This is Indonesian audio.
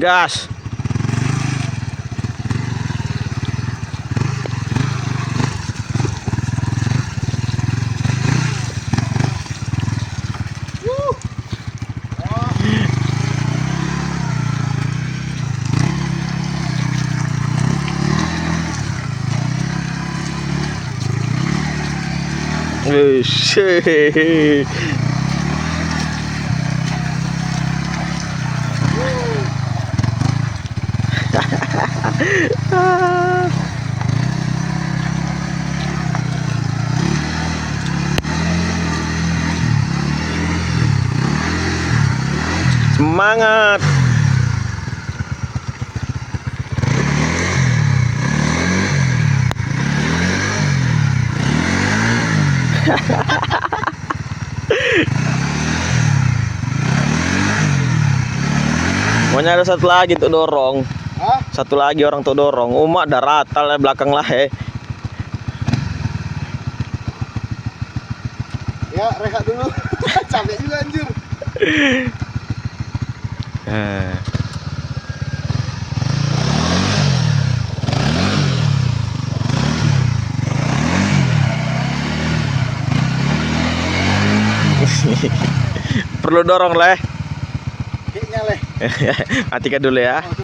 Gas. Wih. Semangat. Pokoknya ada satu lagi tuh dorong. Hah? Satu lagi orang tuh dorong. Umak dah ratal ya belakang lah Ya, rehat dulu. Capek juga anjir. Perlu dorong leh. Kayaknya leh. Matikan dulu ya.